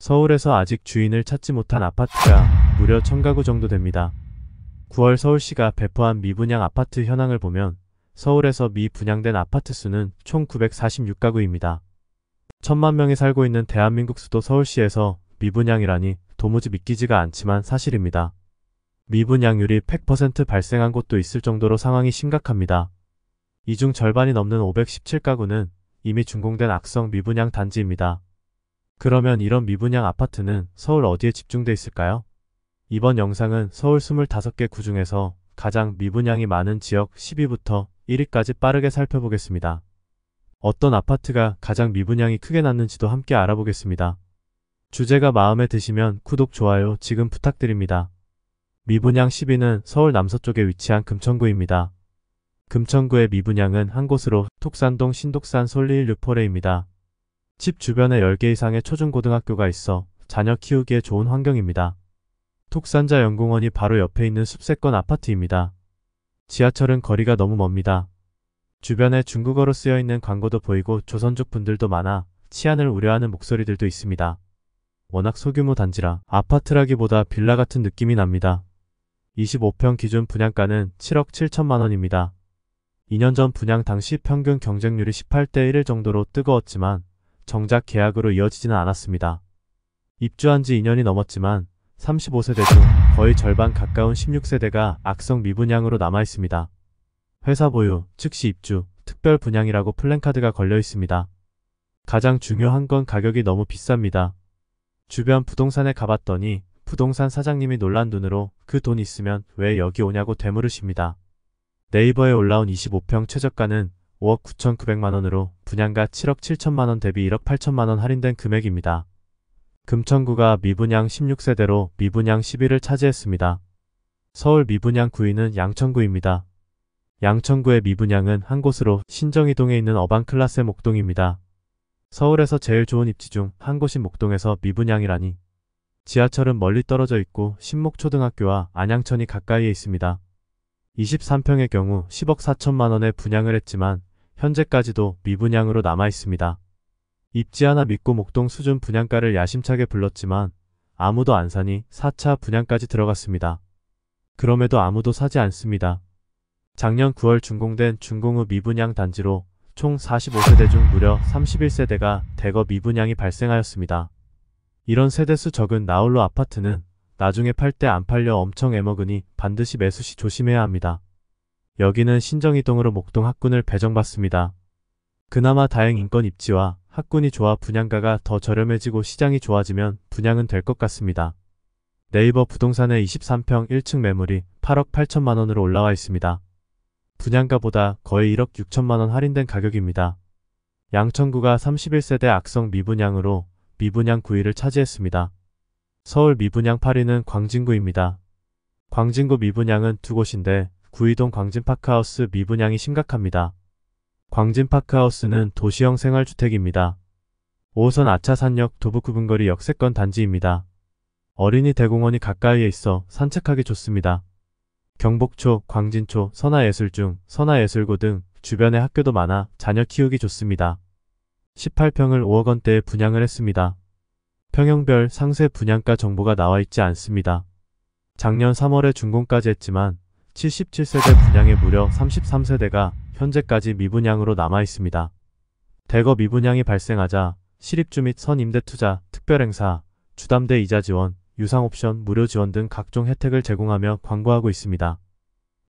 서울에서 아직 주인을 찾지 못한 아파트가 무려 1000가구 정도 됩니다. 9월 서울시가 배포한 미분양 아파트 현황을 보면 서울에서 미분양된 아파트 수는 총 946가구입니다. 1000만 명이 살고 있는 대한민국 수도 서울시에서 미분양이라니 도무지 믿기지가 않지만 사실입니다. 미분양률이 100% 발생한 곳도 있을 정도로 상황이 심각합니다. 이 중 절반이 넘는 517가구는 이미 준공된 악성 미분양 단지입니다. 그러면 이런 미분양 아파트는 서울 어디에 집중돼 있을까요? 이번 영상은 서울 25개 구 중에서 가장 미분양이 많은 지역 10위부터 1위까지 빠르게 살펴보겠습니다. 어떤 아파트가 가장 미분양이 크게 났는지도 함께 알아보겠습니다. 주제가 마음에 드시면 구독, 좋아요 지금 부탁드립니다. 미분양 10위는 서울 남서쪽에 위치한 금천구입니다. 금천구의 미분양은 한 곳으로 톡산동 신독산 솔리일류포레입니다. 집 주변에 10개 이상의 초중고등학교가 있어 자녀 키우기에 좋은 환경입니다. 톡산자 연공원이 바로 옆에 있는 숲세권 아파트입니다. 지하철은 거리가 너무 멉니다. 주변에 중국어로 쓰여있는 광고도 보이고 조선족 분들도 많아 치안을 우려하는 목소리들도 있습니다. 워낙 소규모 단지라 아파트라기보다 빌라 같은 느낌이 납니다. 25평 기준 분양가는 7억 7천만원입니다. 2년 전 분양 당시 평균 경쟁률이 18대 1일 정도로 뜨거웠지만 정작 계약으로 이어지지는 않았습니다. 입주한 지 2년이 넘었지만 35세대 중 거의 절반 가까운 16세대가 악성 미분양으로 남아있습니다. 회사 보유, 즉시 입주, 특별 분양이라고 플랜카드가 걸려 있습니다. 가장 중요한 건 가격이 너무 비쌉니다. 주변 부동산에 가봤더니 부동산 사장님이 놀란 눈으로 그 돈 있으면 왜 여기 오냐고 되물으십니다. 네이버에 올라온 25평 최저가는 5억 9,900만원으로 분양가 7억 7천만원 대비 1억 8천만원 할인된 금액입니다. 금천구가 미분양 16세대로 미분양 10위를 차지했습니다. 서울 미분양 9위는 양천구입니다. 양천구의 미분양은 한 곳으로 신정이동에 있는 어반클라세 목동입니다. 서울에서 제일 좋은 입지 중 한 곳인 목동에서 미분양이라니. 지하철은 멀리 떨어져 있고 신목초등학교와 안양천이 가까이에 있습니다. 23평의 경우 10억 4천만원에 분양을 했지만 현재까지도 미분양으로 남아있습니다. 입지 하나 믿고 목동 수준 분양가를 야심차게 불렀지만 아무도 안 사니 4차 분양까지 들어갔습니다. 그럼에도 아무도 사지 않습니다. 작년 9월 준공된 준공후 미분양 단지로 총 45세대 중 무려 31세대가 대거 미분양이 발생하였습니다. 이런 세대수 적은 나홀로 아파트는 나중에 팔 때 안 팔려 엄청 애먹으니 반드시 매수 시 조심해야 합니다. 여기는 신정이동으로 목동 학군을 배정받습니다. 그나마 다행 인권 입지와 학군이 좋아 분양가가 더 저렴해지고 시장이 좋아지면 분양은 될 것 같습니다. 네이버 부동산의 23평 1층 매물이 8억 8천만원으로 올라와 있습니다. 분양가보다 거의 1억 6천만원 할인된 가격입니다. 양천구가 31세대 악성 미분양으로 미분양 9위를 차지했습니다. 서울 미분양 8위는 광진구입니다. 광진구 미분양은 두 곳인데 구이동 광진파크하우스 미분양이 심각합니다. 광진파크하우스는 도시형 생활주택입니다. 5호선 아차산역 도보구분거리 역세권 단지입니다. 어린이 대공원이 가까이에 있어 산책하기 좋습니다. 경복초, 광진초, 선화예술중, 선화예술고 등 주변에 학교도 많아 자녀 키우기 좋습니다. 18평을 5억원대에 분양을 했습니다. 평형별 상세 분양가 정보가 나와 있지 않습니다. 작년 3월에 준공까지 했지만 77세대 분양에 무려 33세대가 현재까지 미분양으로 남아 있습니다. 대거 미분양이 발생하자 실입주 및 선임대투자, 특별행사, 주담대 이자 지원, 유상옵션, 무료 지원 등 각종 혜택을 제공하며 광고하고 있습니다.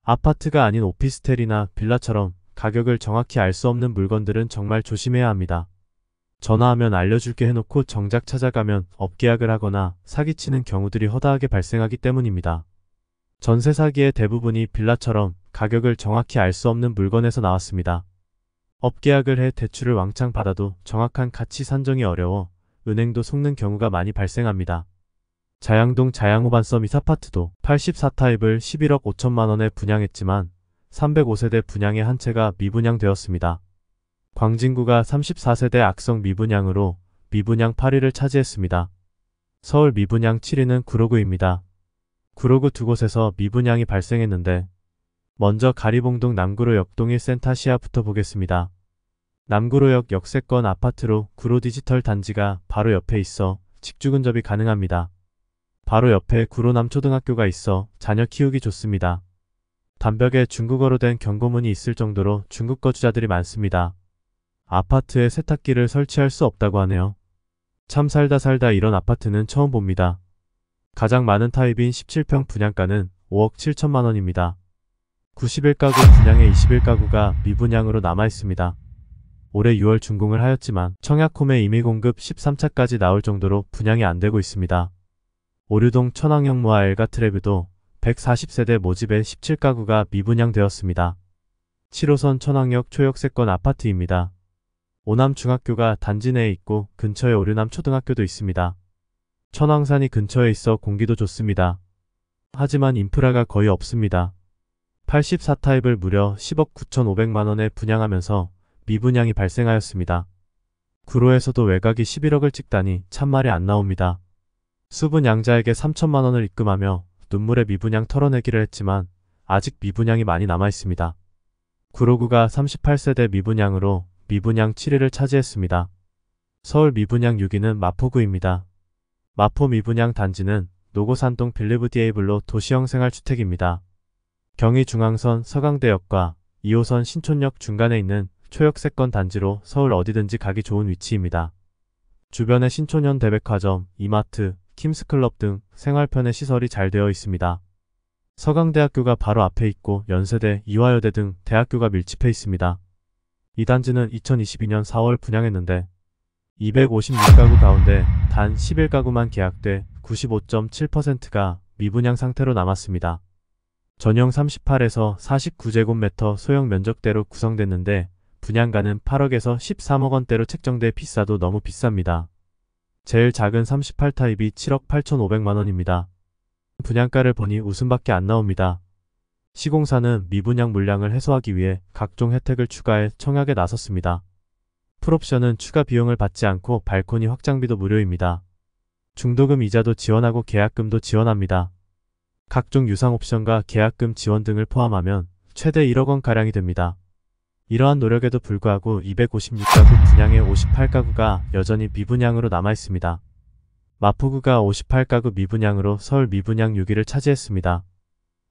아파트가 아닌 오피스텔이나 빌라처럼 가격을 정확히 알 수 없는 물건들은 정말 조심해야 합니다. 전화하면 알려줄게 해놓고 정작 찾아가면 업계약을 하거나 사기치는 경우들이 허다하게 발생하기 때문입니다. 전세 사기의 대부분이 빌라처럼 가격을 정확히 알 수 없는 물건에서 나왔습니다. 업계약을 해 대출을 왕창 받아도 정확한 가치 산정이 어려워 은행도 속는 경우가 많이 발생합니다. 자양동 자양호반섬 이사파트도 84타입을 11억 5천만원에 분양했지만 305세대 분양의 한 채가 미분양되었습니다. 광진구가 34세대 악성 미분양으로 미분양 8위를 차지했습니다. 서울 미분양 7위는 구로구입니다. 구로구 두 곳에서 미분양이 발생했는데 먼저 가리봉동 남구로역 동일센타시아부터 보겠습니다. 남구로역 역세권 아파트로 구로 디지털 단지가 바로 옆에 있어 직주 근접이 가능합니다. 바로 옆에 구로남초등학교가 있어 자녀 키우기 좋습니다. 담벽에 중국어로 된 경고문이 있을 정도로 중국 거주자들이 많습니다. 아파트에 세탁기를 설치할 수 없다고 하네요. 참 살다 이런 아파트는 처음 봅니다. 가장 많은 타입인 17평 분양가는 5억 7천만 원입니다. 91가구 분양에 21가구가 미분양으로 남아있습니다. 올해 6월 준공을 하였지만 청약홈에 임의 공급 13차까지 나올 정도로 분양이 안되고 있습니다. 오류동 천왕역 모아 엘가트레뷰도 140세대 모집에 17가구가 미분양되었습니다. 7호선 천왕역 초역세권 아파트입니다. 오남중학교가 단지 내에 있고 근처에 오류남초등학교도 있습니다. 천왕산이 근처에 있어 공기도 좋습니다. 하지만 인프라가 거의 없습니다. 84타입을 무려 10억 9,500만원에 분양하면서 미분양이 발생하였습니다. 구로에서도 외곽이 11억을 찍다니 참말이 안 나옵니다. 수분 양자에게 3천만원을 입금하며 눈물의 미분양 털어내기를 했지만 아직 미분양이 많이 남아있습니다. 구로구가 38세대 미분양으로 미분양 7위를 차지했습니다. 서울 미분양 6위는 마포구입니다. 마포 미분양 단지는 노고산동 빌리브 디에이블로 도시형 생활주택입니다. 경의중앙선 서강대역과 2호선 신촌역 중간에 있는 초역세권 단지로 서울 어디든지 가기 좋은 위치입니다. 주변에 신촌현대백화점, 이마트, 킴스클럽 등 생활편의 시설이 잘 되어 있습니다. 서강대학교가 바로 앞에 있고 연세대, 이화여대 등 대학교가 밀집해 있습니다. 이 단지는 2022년 4월 분양했는데 256가구 가운데 단 11가구만 계약돼 95.7%가 미분양 상태로 남았습니다. 전용 38에서 49제곱미터 소형 면적대로 구성됐는데 분양가는 8억에서 13억 원대로 책정돼 비싸도 너무 비쌉니다. 제일 작은 38타입이 7억 8,500만 원입니다. 분양가를 보니 웃음밖에 안 나옵니다. 시공사는 미분양 물량을 해소하기 위해 각종 혜택을 추가해 청약에 나섰습니다. 풀옵션은 추가 비용을 받지 않고 발코니 확장비도 무료입니다. 중도금 이자도 지원하고 계약금도 지원합니다. 각종 유상 옵션과 계약금 지원 등을 포함하면 최대 1억 원가량이 됩니다. 이러한 노력에도 불구하고 256가구 분양의 58가구가 여전히 미분양으로 남아있습니다. 마포구가 58가구 미분양으로 서울 미분양 6위를 차지했습니다.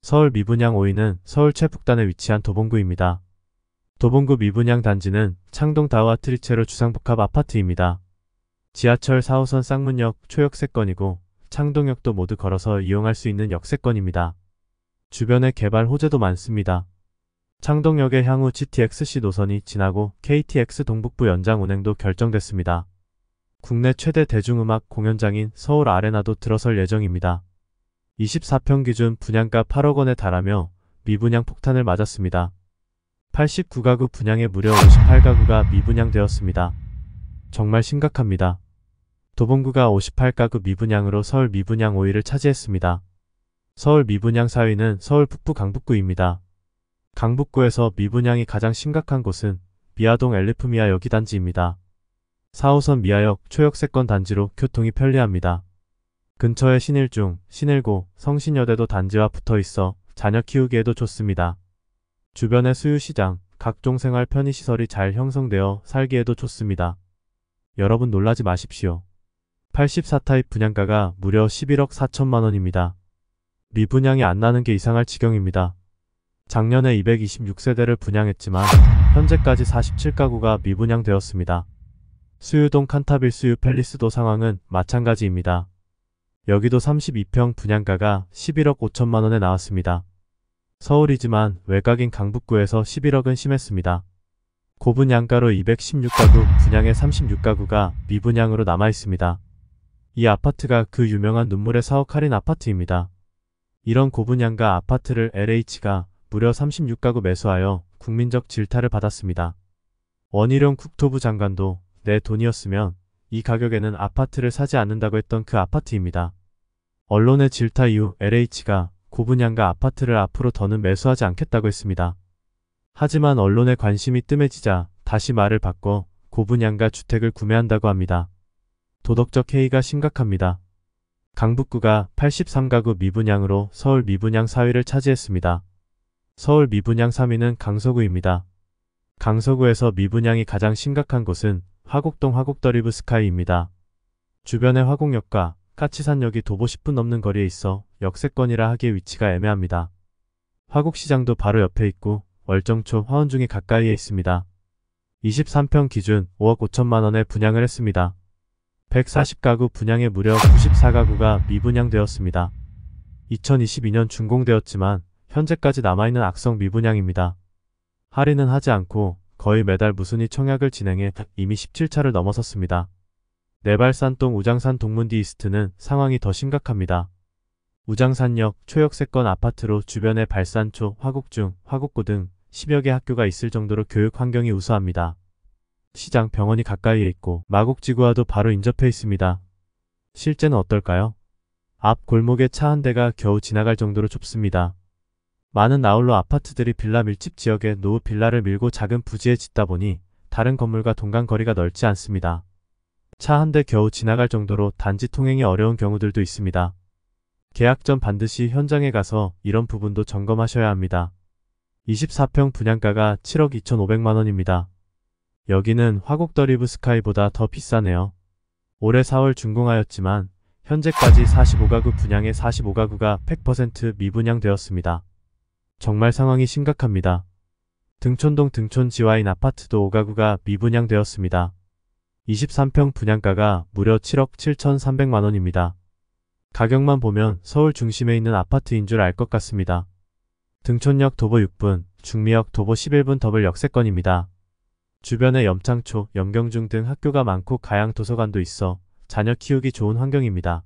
서울 미분양 5위는 서울 최북단에 위치한 도봉구입니다. 도봉구 미분양 단지는 창동 다우아트리체로 주상복합 아파트입니다. 지하철 4호선 쌍문역 초역세권이고 창동역도 모두 걸어서 이용할 수 있는 역세권입니다. 주변에 개발 호재도 많습니다. 창동역에 향후 GTX-C 노선이 지나고 KTX 동북부 연장 운행도 결정됐습니다. 국내 최대 대중음악 공연장인 서울 아레나도 들어설 예정입니다. 24평 기준 분양가 8억 원에 달하며 미분양 폭탄을 맞았습니다. 89가구 분양에 무려 58가구가 미분양되었습니다. 정말 심각합니다. 도봉구가 58가구 미분양으로 서울 미분양 5위를 차지했습니다. 서울 미분양 4위는 서울 북부 강북구입니다. 강북구에서 미분양이 가장 심각한 곳은 미아동 엘리프미아 여기단지입니다. 4호선 미아역 초역세권 단지로 교통이 편리합니다. 근처에 신일중, 신일고, 성신여대도 단지와 붙어 있어 자녀 키우기에도 좋습니다. 주변에 수유시장, 각종 생활 편의시설이 잘 형성되어 살기에도 좋습니다. 여러분 놀라지 마십시오. 84타입 분양가가 무려 11억 4천만 원입니다. 미분양이 안 나는 게 이상할 지경입니다. 작년에 226세대를 분양했지만 현재까지 47가구가 미분양되었습니다. 수유동 칸타빌 수유 팰리스도 상황은 마찬가지입니다. 여기도 32평 분양가가 11억 5천만 원에 나왔습니다. 서울이지만 외곽인 강북구에서 11억은 심했습니다. 고분양가로 216가구 분양에 36가구가 미분양으로 남아있습니다. 이 아파트가 그 유명한 눈물의 4억 할인 아파트입니다. 이런 고분양가 아파트를 LH가 무려 36가구 매수하여 국민적 질타를 받았습니다. 원희룡 국토부 장관도 내 돈이었으면 이 가격에는 아파트를 사지 않는다고 했던 그 아파트입니다. 언론의 질타 이후 LH가 고분양가 아파트를 앞으로 더는 매수하지 않겠다고 했습니다. 하지만 언론의 관심이 뜸해지자 다시 말을 바꿔 고분양가 주택을 구매한다고 합니다. 도덕적 해이가 심각합니다. 강북구가 83가구 미분양으로 서울 미분양 4위를 차지했습니다. 서울 미분양 3위는 강서구입니다. 강서구에서 미분양이 가장 심각한 곳은 화곡동 화곡더리브 스카이입니다. 주변의 화곡역과 까치산역이 도보 10분 넘는 거리에 있어 역세권이라 하기에 위치가 애매합니다. 화곡시장도 바로 옆에 있고 월정초 화원중이 가까이에 있습니다. 23평 기준 5억 5천만 원에 분양을 했습니다. 140가구 분양에 무려 94가구가 미분양되었습니다. 2022년 준공되었지만 현재까지 남아있는 악성 미분양입니다. 할인은 하지 않고 거의 매달 무순위 청약을 진행해 이미 17차를 넘어섰습니다. 내발산동 우장산 동문디 이스트는 상황이 더 심각합니다. 우장산역 초역세권 아파트로 주변에 발산초, 화곡중, 화곡고 등 10여 개 학교가 있을 정도로 교육 환경이 우수합니다. 시장, 병원이 가까이에 있고 마곡지구와도 바로 인접해 있습니다. 실제는 어떨까요? 앞 골목에 차 한 대가 겨우 지나갈 정도로 좁습니다. 많은 아울러 아파트들이 빌라 밀집 지역에 노후 빌라를 밀고 작은 부지에 짓다 보니 다른 건물과 동간 거리가 넓지 않습니다. 차 한 대 겨우 지나갈 정도로 단지 통행이 어려운 경우들도 있습니다. 계약 전 반드시 현장에 가서 이런 부분도 점검하셔야 합니다. 24평 분양가가 7억 2,500만 원입니다. 여기는 화곡더리브 스카이보다 더 비싸네요. 올해 4월 준공하였지만 현재까지 45가구 분양에 45가구가 100% 미분양되었습니다. 정말 상황이 심각합니다. 등촌동 등촌지와인 아파트도 5가구가 미분양되었습니다. 23평 분양가가 무려 7억 7,300만 원입니다. 가격만 보면 서울 중심에 있는 아파트인 줄 알 것 같습니다. 등촌역 도보 6분, 중미역 도보 11분 더블 역세권입니다. 주변에 염창초, 염경중 등 학교가 많고 가양 도서관도 있어 자녀 키우기 좋은 환경입니다.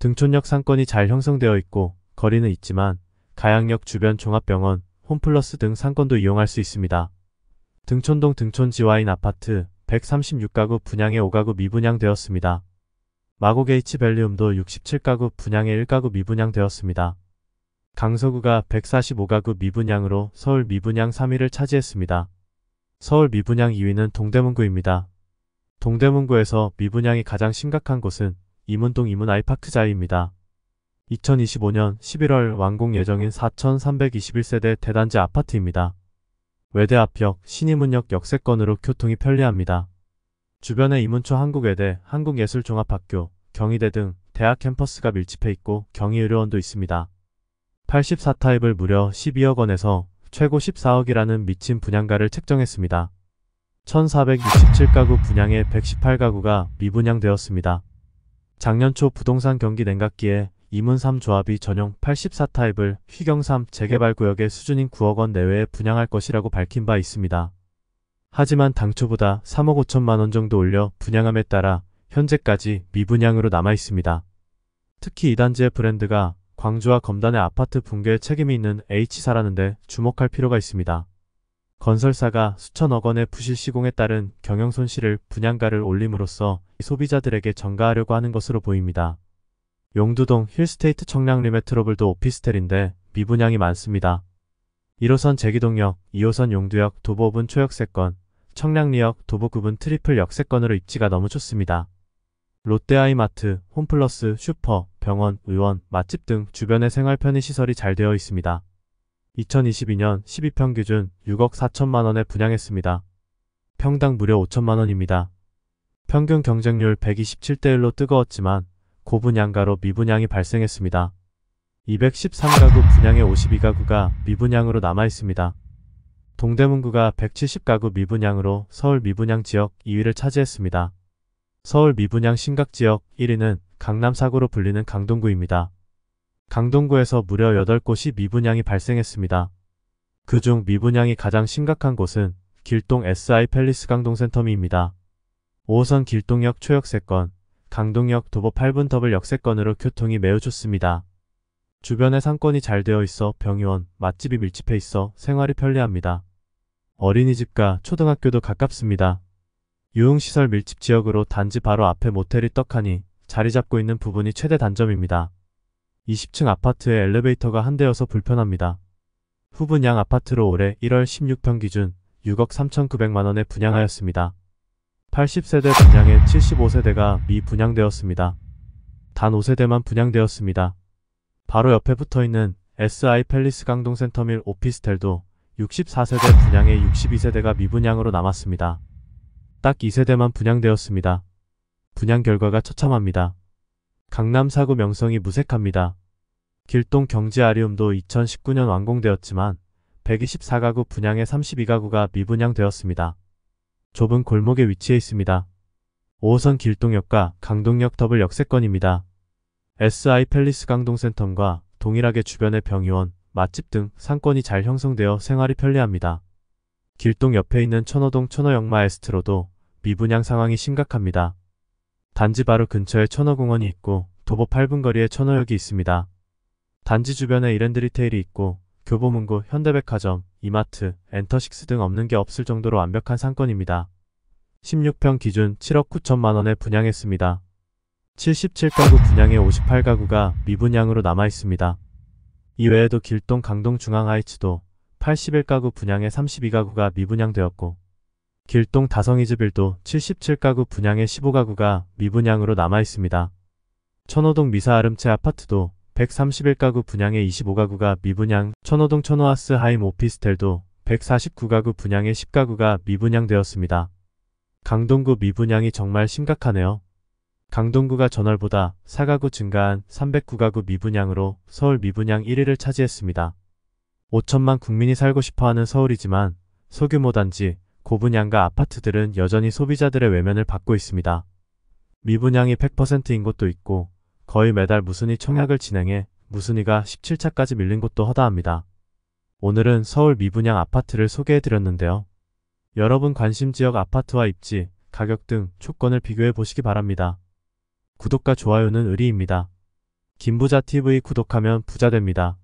등촌역 상권이 잘 형성되어 있고 거리는 있지만 가양역 주변 종합병원, 홈플러스 등 상권도 이용할 수 있습니다. 등촌동 등촌지와인 아파트 136가구 분양에 5가구 미분양되었습니다. 마곡 H밸리움도 67가구 분양에 1가구 미분양되었습니다. 강서구가 145가구 미분양으로 서울 미분양 3위를 차지했습니다. 서울 미분양 2위는 동대문구입니다. 동대문구에서 미분양이 가장 심각한 곳은 이문동 이문아이파크자이입니다. 2025년 11월 완공 예정인 4,321세대 대단지 아파트입니다. 외대 앞역, 신이문역 역세권으로 교통이 편리합니다. 주변에 이문초 한국외대, 한국예술종합학교, 경희대 등 대학 캠퍼스가 밀집해 있고 경희의료원도 있습니다. 84타입을 무려 12억 원에서 최고 14억이라는 미친 분양가를 책정했습니다. 1467가구 분양에 118가구가 미분양되었습니다. 작년 초 부동산 경기 냉각기에 이문 3조합이 전용 84타입을 휘경 3 재개발구역의 수준인 9억 원 내외에 분양할 것이라고 밝힌 바 있습니다. 하지만 당초보다 3억 5천만 원 정도 올려 분양함에 따라 현재까지 미분양으로 남아있습니다. 특히 이 단지의 브랜드가 광주와 검단의 아파트 붕괴에 책임이 있는 H사라는데 주목할 필요가 있습니다. 건설사가 수천억 원의 부실 시공에 따른 경영 손실을 분양가를 올림으로써 소비자들에게 전가하려고 하는 것으로 보입니다. 용두동 힐스테이트 청량 리메트로블도 오피스텔인데 미분양이 많습니다. 1호선 제기동역, 2호선 용두역 도보 5분 초역세권, 청량리역 도보 9분 트리플 역세권으로 입지가 너무 좋습니다. 롯데아이마트, 홈플러스, 슈퍼, 병원, 의원, 맛집 등 주변의 생활 편의시설이 잘 되어 있습니다. 2022년 12평 기준 6억 4천만 원에 분양했습니다. 평당 무려 5천만 원입니다. 평균 경쟁률 127대 1로 뜨거웠지만 고분양가로 미분양이 발생했습니다. 213가구 분양에 52가구가 미분양으로 남아있습니다. 동대문구가 170가구 미분양으로 서울 미분양 지역 2위를 차지했습니다. 서울 미분양 심각지역 1위는 강남 4구로 불리는 강동구입니다. 강동구에서 무려 8곳이 미분양이 발생했습니다. 그중 미분양이 가장 심각한 곳은 길동 SI 팰리스 강동센터미입니다. 5호선 길동역 초역세권, 강동역 도보 8분 더블 역세권으로 교통이 매우 좋습니다. 주변에 상권이 잘 되어 있어 병의원, 맛집이 밀집해 있어 생활이 편리합니다. 어린이집과 초등학교도 가깝습니다. 유흥시설 밀집 지역으로 단지 바로 앞에 모텔이 떡하니 자리 잡고 있는 부분이 최대 단점입니다. 20층 아파트에 엘리베이터가 한 대여서 불편합니다. 후분양 아파트로 올해 1월 16평 기준 6억 3,900만 원에 분양하였습니다. 80세대 분양에 75세대가 미분양되었습니다. 단 5세대만 분양되었습니다. 바로 옆에 붙어있는 SI 팰리스 강동센터밀 오피스텔도 64세대 분양에 62세대가 미분양으로 남았습니다. 딱 2세대만 분양되었습니다. 분양 결과가 처참합니다. 강남 4구 명성이 무색합니다. 길동 경지 아리움도 2019년 완공되었지만 124가구 분양에 32가구가 미분양되었습니다. 좁은 골목에 위치해 있습니다. 5호선 길동역과 강동역 더블 역세권입니다. SI 팰리스 강동센텀과 동일하게 주변에 병의원, 맛집 등 상권이 잘 형성되어 생활이 편리합니다. 길동 옆에 있는 천호동 천호역마 에스트로도 미분양 상황이 심각합니다. 단지 바로 근처에 천호공원이 있고 도보 8분 거리에 천호역이 있습니다. 단지 주변에 이랜드 리테일이 있고 교보문고, 현대백화점, 이마트, 엔터식스 등 없는 게 없을 정도로 완벽한 상권입니다. 16평 기준 7억 9천만 원에 분양했습니다. 77가구 분양에 58가구가 미분양으로 남아있습니다. 이외에도 길동 강동 중앙하이츠도 81가구 분양에 32가구가 미분양되었고 길동 다성이즈빌도 77가구 분양에 15가구가 미분양으로 남아있습니다. 천호동 미사아름채 아파트도 131가구 분양에 25가구가 미분양, 천호동 천호하스 하임 오피스텔도 149가구 분양에 10가구가 미분양되었습니다. 강동구 미분양이 정말 심각하네요. 강동구가 전월보다 4가구 증가한 309가구 미분양으로 서울 미분양 1위를 차지했습니다. 5천만 국민이 살고 싶어하는 서울이지만 소규모 단지, 고분양가 아파트들은 여전히 소비자들의 외면을 받고 있습니다. 미분양이 100%인 곳도 있고 거의 매달 무순위 청약을 진행해 무순위가 17차까지 밀린 곳도 허다합니다. 오늘은 서울 미분양 아파트를 소개해드렸는데요. 여러분 관심 지역 아파트와 입지, 가격 등 조건을 비교해 보시기 바랍니다. 구독과 좋아요는 의리입니다. 김부자TV 구독하면 부자 됩니다.